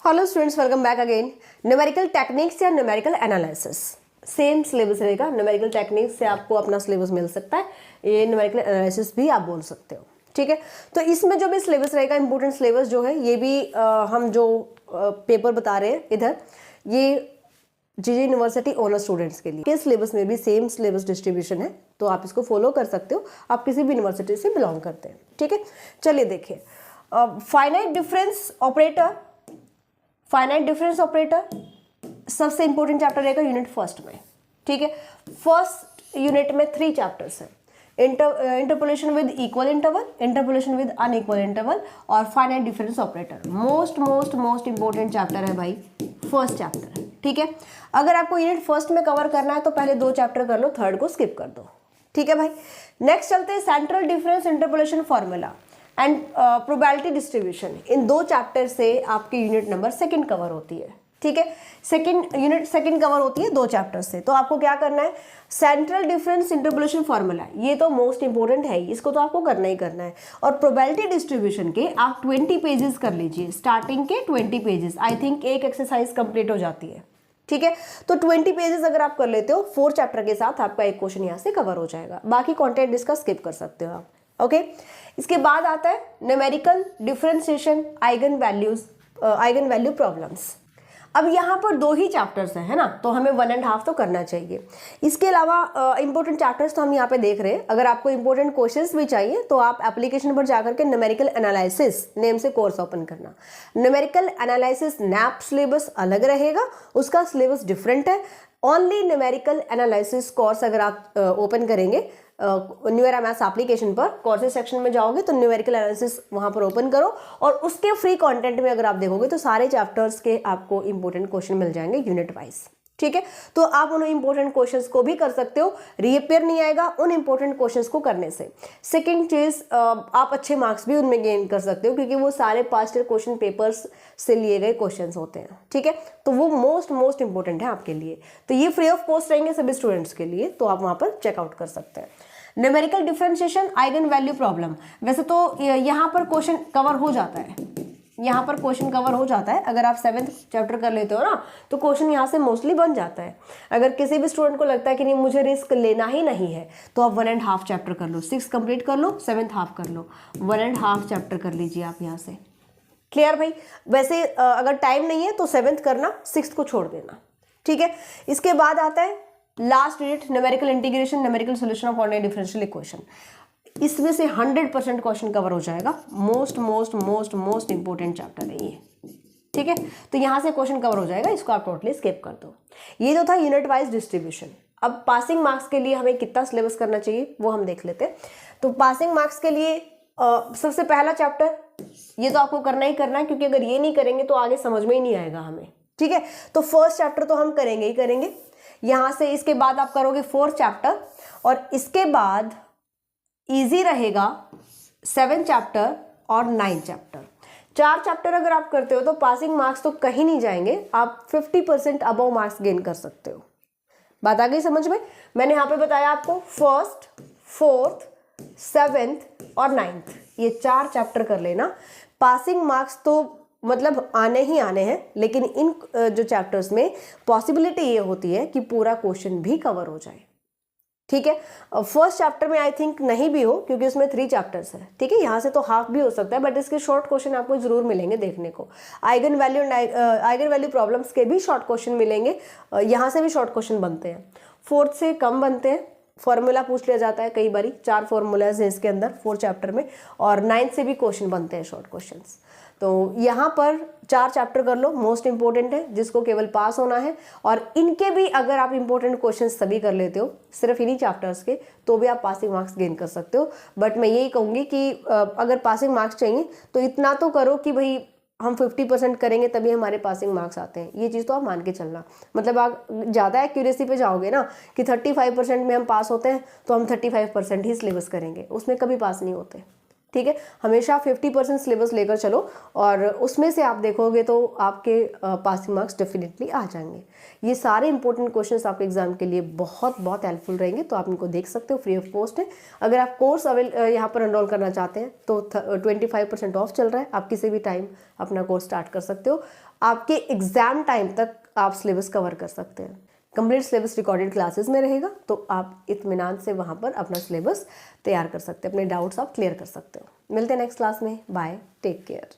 Hello students, welcome back again. Numerical techniques या numerical analysis same syllabus रहेगा। Numerical techniques से आपको अपना सिलेबस मिल सकता है, ये न्यूमेरिकल एनालिसिस भी आप बोल सकते हो। ठीक है, तो इसमें जो भी सिलेबस रहेगा, इंपॉर्टेंट सिलेबस जो है, ये भी हम जो पेपर बता रहे हैं इधर, ये जीजे यूनिवर्सिटी ऑनर स्टूडेंट्स के लिए के सिलेबस में भी सेम सिलेबस डिस्ट्रीब्यूशन है, तो आप इसको फॉलो कर सकते हो। आप किसी भी यूनिवर्सिटी से बिलोंग करते हैं। ठीक है, चलिए देखिए, finite difference operator. Finite difference operator सबसे इंपॉर्टेंट चैप्टर रहेगा यूनिट फर्स्ट में। ठीक है, फर्स्ट यूनिट में 3 चैप्टर्स हैं, interpolation with equal interval, interpolation with unequal interval और finite difference operator. Most important chapter है भाई फर्स्ट चैप्टर। ठीक है, अगर आपको यूनिट फर्स्ट में कवर करना है तो पहले 2 चैप्टर कर लो, थर्ड को स्किप कर दो। ठीक है भाई, नेक्स्ट चलते हैं central difference, interpolation formula and probability distribution. In 2 chapter से आपकी यूनिट नंबर सेकंड कवर होती है। ठीक है, यूनिट सेकंड कवर होती है 2 चैप्टर से। तो आपको क्या करना है, सेंट्रल डिफरेंस, इंटरपोलेशन फॉर्मूला, ये तो मोस्ट इंपॉर्टेंट है, इसको तो आपको करना ही करना है। और प्रोबेबिलिटी डिस्ट्रीब्यूशन के आप 20 पेजेस कर लीजिए, स्टार्टिंग के 20 पेजेस। आई थिंक एक एक्सरसाइज कंप्लीट हो जाती है। ठीक है, तो 20 पेजेस अगर आप कर लेते हो 4 चैप्टर के साथ, आपका एक क्वेश्चन यहाँ से कवर हो जाएगा। बाकी कॉन्टेंट इसका स्किप कर सकते हो आप। ओके, इसके बाद आता है numerical differentiation, eigen value problems. अब यहाँ पर 2 ही चैप्टर्स हैं, है ना, तो हमें 1.5 तो करना चाहिए। इसके अलावा इंपॉर्टेंट चैप्टर्स तो हम यहाँ पे देख रहे हैं। अगर आपको इंपॉर्टेंट क्वेश्चंस भी चाहिए तो आप एप्लीकेशन पर जाकर के न्यूमेरिकल एनालिसिस नेम से कोर्स ओपन करना। न्यूमेरिकल एनालिसिस नैप सिलेबस अलग रहेगा, उसका सिलेबस डिफरेंट है। ओनली न्यूमेरिकल एनालिसिस कोर्स अगर आप ओपन करेंगे न्यूएरा मैथ्स एप्लीकेशन पर, कोर्सेज सेक्शन में जाओगे तो न्यूमेरिकल एनालिसिस वहां पर ओपन करो और उसके फ्री कंटेंट में अगर आप देखोगे तो सारे चैप्टर्स के आपको इंपॉर्टेंट क्वेश्चन मिल जाएंगे यूनिट वाइज। ठीक है, तो आप उन इंपॉर्टेंट क्वेश्चंस को भी कर सकते हो, रीअपेयर नहीं आएगा उन इंपॉर्टेंट क्वेश्चंस को करने से। सेकंड चीज, आप अच्छे मार्क्स भी उनमें गेन कर सकते हो क्योंकि वो सारे पास्ट ईयर क्वेश्चन पेपर्स से लिए गए क्वेश्चंस होते हैं। ठीक है, तो वो मोस्ट इंपॉर्टेंट है आपके लिए। तो ये फ्री ऑफ कॉस्ट रहेंगे सभी स्टूडेंट्स के लिए, तो आप वहां पर चेकआउट कर सकते हैं। Numerical differentiation, eigen value problem, वैसे तो यहाँ पर क्वेश्चन कवर हो जाता है, यहाँ पर क्वेश्चन कवर हो जाता है। अगर आप 7th चैप्टर कर लेते हो ना तो क्वेश्चन यहाँ से मोस्टली बन जाता है। अगर किसी भी स्टूडेंट को लगता है कि नहीं मुझे रिस्क लेना ही नहीं है तो आप 1.5 चैप्टर कर लो, 6 कंप्लीट कर लो, 7th हाफ कर लो, 1.5 चैप्टर कर लीजिए आप यहाँ से। क्लियर भाई? वैसे अगर टाइम नहीं है तो 7th करना, 6th को छोड़ देना। ठीक है, इसके बाद आता है last unit, numerical integration, numerical solution of ordinary differential equation. इसमें से 100% क्वेश्चन कवर हो जाएगा। मोस्ट इंपॉर्टेंट चैप्टर है ये। ठीक है, तो यहां से क्वेश्चन कवर हो जाएगा, इसको आप टोटली स्किप कर दो। ये तो था यूनिट वाइज डिस्ट्रीब्यूशन। अब पासिंग मार्क्स के लिए हमें कितना सिलेबस करना चाहिए वो हम देख लेते हैं। तो पासिंग मार्क्स के लिए सबसे पहला चैप्टर ये तो आपको करना ही करना है, क्योंकि अगर ये नहीं करेंगे तो आगे समझ में ही नहीं आएगा हमें। ठीक है, तो फर्स्ट चैप्टर तो हम करेंगे ही करेंगे यहां से। इसके बाद आप करोगे 4th चैप्टर और इसके बाद इजी रहेगा 7th चैप्टर और 9th चैप्टर। 4 चैप्टर अगर आप करते हो तो पासिंग मार्क्स तो कहीं नहीं जाएंगे, आप 50% अबव मार्क्स गेन कर सकते हो। बात आ गई समझ में? मैंने यहाँ पे बताया आपको 1st, 4th, 7th और 9th, ये 4 चैप्टर कर लेना। पासिंग मार्क्स तो मतलब आने ही आने हैं, लेकिन इन जो चैप्टर्स में पॉसिबिलिटी ये होती है कि पूरा क्वेश्चन भी कवर हो जाए। ठीक है, फर्स्ट चैप्टर में आई थिंक नहीं भी हो क्योंकि उसमें 3 चैप्टर्स है। ठीक है, यहाँ से तो हाफ भी हो सकता है, बट इसके शॉर्ट क्वेश्चन आपको जरूर मिलेंगे देखने को। आइगन वैल्यू प्रॉब्लम्स के भी शॉर्ट क्वेश्चन मिलेंगे, यहाँ से भी शॉर्ट क्वेश्चन बनते हैं। 4th से कम बनते हैं, फॉर्मूला पूछ लिया जाता है कई बारी, 4 फॉर्मूलाज हैं इसके अंदर 4 चैप्टर में, और 9th से भी क्वेश्चन बनते हैं शॉर्ट क्वेश्चंस। तो यहाँ पर 4 चैप्टर कर लो, मोस्ट इंपॉर्टेंट है, जिसको केवल पास होना है। और इनके भी अगर आप इंपॉर्टेंट क्वेश्चंस सभी कर लेते हो सिर्फ इन्हीं चैप्टर्स के, तो भी आप पासिंग मार्क्स गेन कर सकते हो। बट मैं यही कहूँगी कि अगर पासिंग मार्क्स चाहिए तो इतना तो करो कि भाई हम 50% करेंगे तभी हमारे पासिंग मार्क्स आते हैं। ये चीज़ तो आप मान के चलना, मतलब आप ज़्यादा एक्यूरेसी पे जाओगे ना कि 35% में हम पास होते हैं तो हम 35% ही सिलेबस करेंगे, उसमें कभी पास नहीं होते। ठीक है। हमेशा 50% सिलेबस लेकर चलो और उसमें से आप देखोगे तो आपके पासिंग मार्क्स डेफिनेटली आ जाएंगे। ये सारे इंपॉर्टेंट क्वेश्चंस आपके एग्जाम के लिए बहुत बहुत हेल्पफुल रहेंगे, तो आप इनको देख सकते हो, फ्री ऑफ कॉस्ट है। अगर आप कोर्स यहाँ पर एनरोल करना चाहते हैं तो 25% ऑफ चल रहा है, आप किसी भी टाइम अपना कोर्स स्टार्ट कर सकते हो। आपके एग्जाम टाइम तक आप सिलेबस कवर कर सकते हैं। कंप्लीट सिलेबस रिकॉर्डेड क्लासेस में रहेगा, तो आप इत्मीनान से वहाँ पर अपना सिलेबस तैयार कर सकते हैं, अपने डाउट्स आप क्लियर कर सकते हो। मिलते हैं नेक्स्ट क्लास में, बाय, टेक केयर।